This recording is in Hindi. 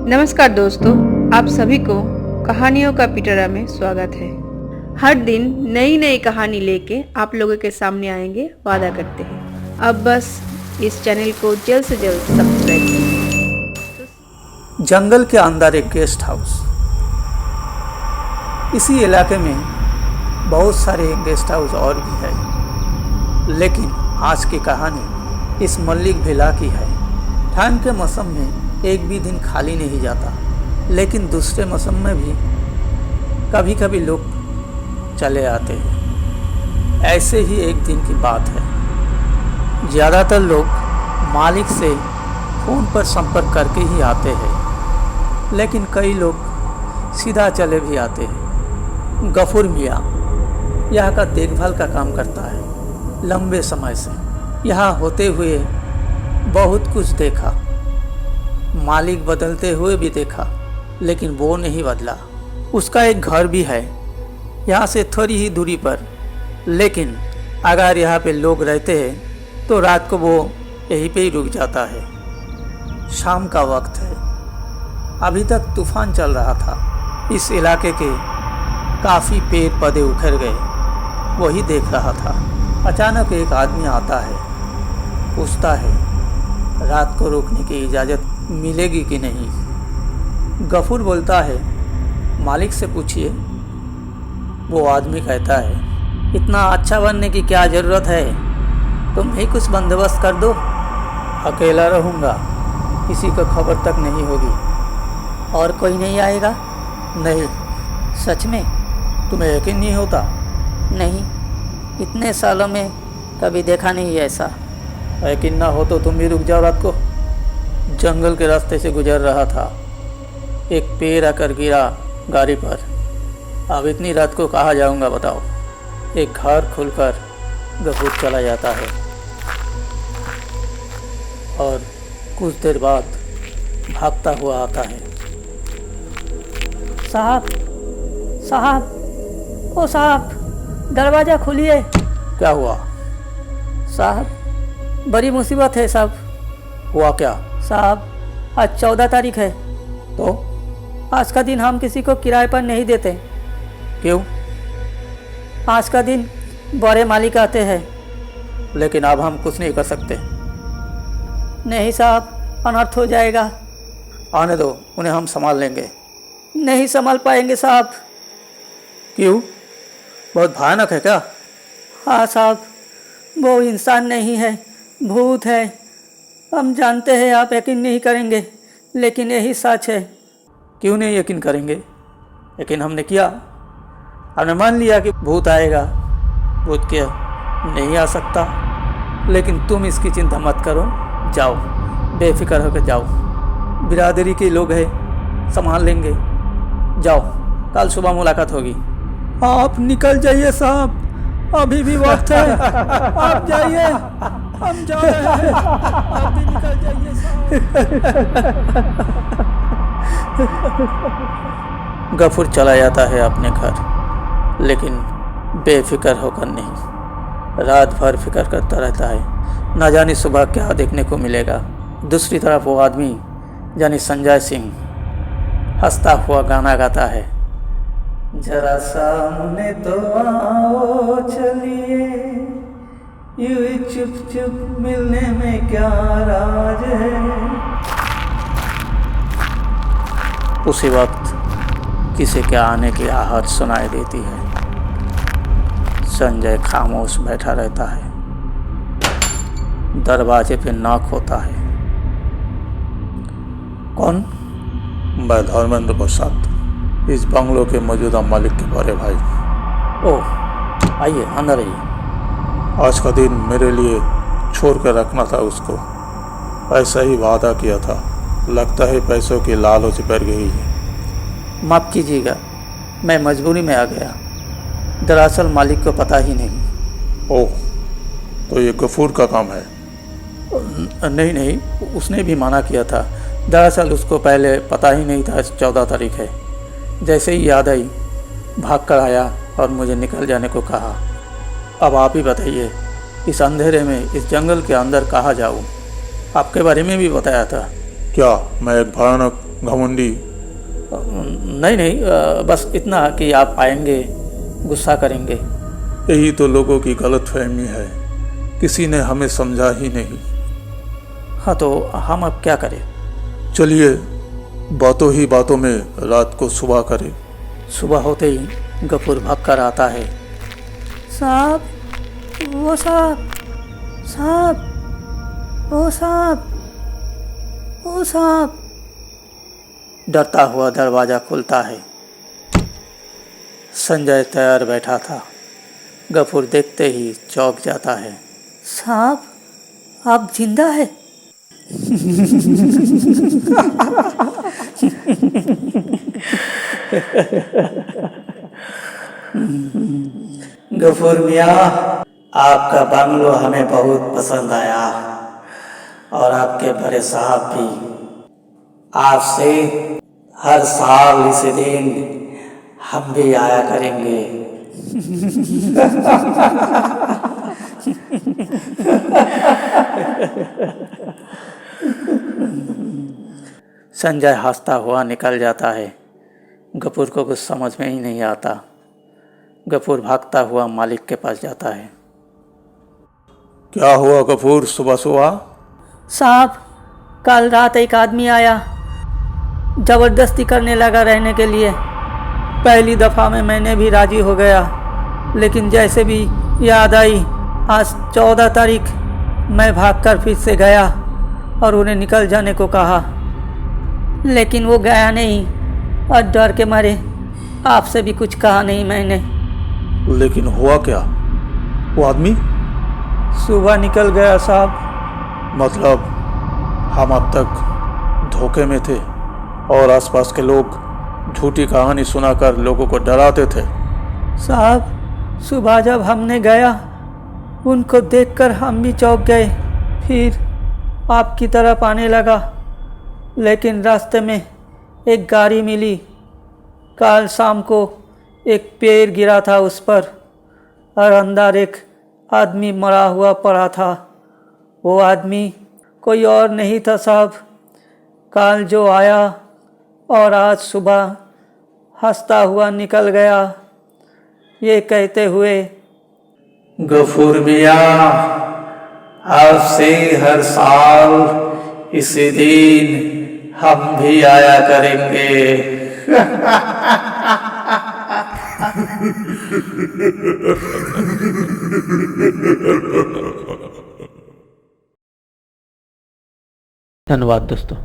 नमस्कार दोस्तों, आप सभी को कहानियों का पिटारा में स्वागत है। हर दिन नई नई कहानी लेके आप लोगों के सामने आएंगे, वादा करते हैं। अब बस इस चैनल को जल्द से जल्द सब्सक्राइब करें। जंगल के अंदर एक गेस्ट हाउस। इसी इलाके में बहुत सारे गेस्ट हाउस और भी है, लेकिन आज की कहानी इस मल्लिक भिला की है। ठंड के मौसम में एक भी दिन खाली नहीं जाता, लेकिन दूसरे मौसम में भी कभी कभी लोग चले आते हैं। ऐसे ही एक दिन की बात है। ज़्यादातर लोग मालिक से फ़ोन पर संपर्क करके ही आते हैं, लेकिन कई लोग सीधा चले भी आते हैं। गफूर मियाँ यहाँ का देखभाल का काम करता है। लंबे समय से यहाँ होते हुए बहुत कुछ देखा, मालिक बदलते हुए भी देखा, लेकिन वो नहीं बदला। उसका एक घर भी है यहाँ से थोड़ी ही दूरी पर, लेकिन अगर यहाँ पे लोग रहते हैं तो रात को वो यहीं पे ही रुक जाता है। शाम का वक्त है, अभी तक तूफान चल रहा था। इस इलाके के काफ़ी पेड़ पौधे उखड़ गए, वही देख रहा था। अचानक एक आदमी आता है, पूछता है रात को रुकने की इजाज़त मिलेगी कि नहीं। गफूर बोलता है मालिक से पूछिए। वो आदमी कहता है इतना अच्छा बनने की क्या ज़रूरत है, तुम ही कुछ बंदोबस्त कर दो। अकेला रहूँगा, किसी को खबर तक नहीं होगी। और कोई नहीं आएगा? नहीं। सच में? तुम्हें यकीन नहीं होता? नहीं, इतने सालों में कभी देखा नहीं ऐसा। यकीन ना हो तो तुम भी रुक जाओ। रात को जंगल के रास्ते से गुजर रहा था, एक पेड़ आकर गिरा गाड़ी पर। अब इतनी रात को कहाँ जाऊँगा बताओ। एक घर खुलकर गफूर चला जाता है और कुछ देर बाद भागता हुआ आता है। साहब, साहब, ओ साहब, दरवाज़ा खोलिए। क्या हुआ? साहब, बड़ी मुसीबत है साहब। हुआ क्या? साहब, आज 14 तारीख है। तो आज का दिन हम किसी को किराए पर नहीं देते। क्यों? आज का दिन बड़े मालिक आते हैं। लेकिन अब हम कुछ नहीं कर सकते। नहीं साहब, अनर्थ हो जाएगा। आने दो, उन्हें हम संभाल लेंगे। नहीं संभाल पाएंगे साहब। क्यों? बहुत भयानक है क्या? हाँ साहब, वो इंसान नहीं है, भूत है। हम जानते हैं आप यकीन नहीं करेंगे, लेकिन यही सच है। क्यों नहीं यकीन करेंगे? लेकिन हमने किया, हमने मान लिया कि भूत आएगा। भूत क्या नहीं आ सकता, लेकिन तुम इसकी चिंता मत करो। जाओ, बेफिक्र होकर जाओ। बिरादरी के लोग हैं, संभाल लेंगे। जाओ, कल सुबह मुलाकात होगी। आप निकल जाइए साहब, अभी भी वक्त है। आप जाइए, हम जा रहे हैं। आप भी निकल जाइए साहब। गफूर चला जाता है अपने घर, लेकिन बेफिक्र होकर नहीं। रात भर फिक्र करता रहता है, न जाने सुबह क्या देखने को मिलेगा। दूसरी तरफ वो आदमी यानी संजय सिंह हंसता हुआ गाना गाता है। जरा सामने तो आओ चलिए, यूं चुप चुप मिलने में क्या राज है। उसी वक्त किसी के आने की आहट सुनाई देती है। संजय खामोश बैठा रहता है। दरवाजे पे नॉक होता है। कौन? मैं धर्मेंद्र प्रसाद, इस बंगलों के मौजूदा मालिक के बड़े भाई। ओह, आइए अंदर आइए। आज का दिन मेरे लिए छोड़ कर रखना था उसको। ऐसा ही वादा किया था। लगता है पैसों की लालच बढ़ गई है। माफ़ कीजिएगा, मैं मजबूरी में आ गया। दरअसल मालिक को पता ही नहीं। ओह, तो ये गफूर का काम है? नहीं नहीं, उसने भी मना किया था। दरअसल उसको पहले पता ही नहीं था 14 तारीख है। जैसे ही याद आई, भाग कर आया और मुझे निकल जाने को कहा। अब आप ही बताइए, इस अंधेरे में इस जंगल के अंदर कहाँ जाऊँ? आपके बारे में भी बताया था। क्या मैं एक भयानक घमंडी। नहीं नहीं, बस इतना कि आप आएंगे, गुस्सा करेंगे। यही तो लोगों की गलतफहमी है, किसी ने हमें समझा ही नहीं। हाँ तो हम अब क्या करें? चलिए बातों ही बातों में रात को सुबह करें। सुबह होते ही गफूर भाग कर आता है। साहब, वो साहब, साहब, वो साहब, वो साहब। डरता हुआ दरवाज़ा खुलता है। संजय तैयार बैठा था। गफूर देखते ही चौंक जाता है। साहब, आप जिंदा है? गफूर मियाँ, आपका बंगलो हमें बहुत पसंद आया और आपके बड़े साहब भी। आपसे हर साल इसी दिन हम भी आया करेंगे। संजय हंसता हुआ निकल जाता है। गफूर को कुछ समझ में ही नहीं आता। गफूर भागता हुआ मालिक के पास जाता है। क्या हुआ गफूर, सुबह सुबह? साहब, कल रात एक आदमी आया, ज़बरदस्ती करने लगा रहने के लिए। पहली दफ़ा में मैंने भी राज़ी हो गया, लेकिन जैसे भी याद आई, आज 14 तारीख मैं भागकर फिर से गया और उन्हें निकल जाने को कहा, लेकिन वो गया नहीं और डर के मारे आपसे भी कुछ कहा नहीं मैंने। लेकिन हुआ क्या? वो आदमी सुबह निकल गया साहब। मतलब हम अब तक धोखे में थे और आसपास के लोग झूठी कहानी सुनाकर लोगों को डराते थे। साहब, सुबह जब हमने गया, उनको देखकर हम भी चौंक गए। फिर आपकी तरफ आने लगा, लेकिन रास्ते में एक गाड़ी मिली। कल शाम को एक पेड़ गिरा था उस पर और अंदर एक आदमी मरा हुआ पड़ा था। वो आदमी कोई और नहीं था साहब, कल जो आया और आज सुबह हंसता हुआ निकल गया। ये कहते हुए, गफूर मियाँ, आपसे हर साल इसी दिन हम भी आया करेंगे। धन्यवाद दोस्तों।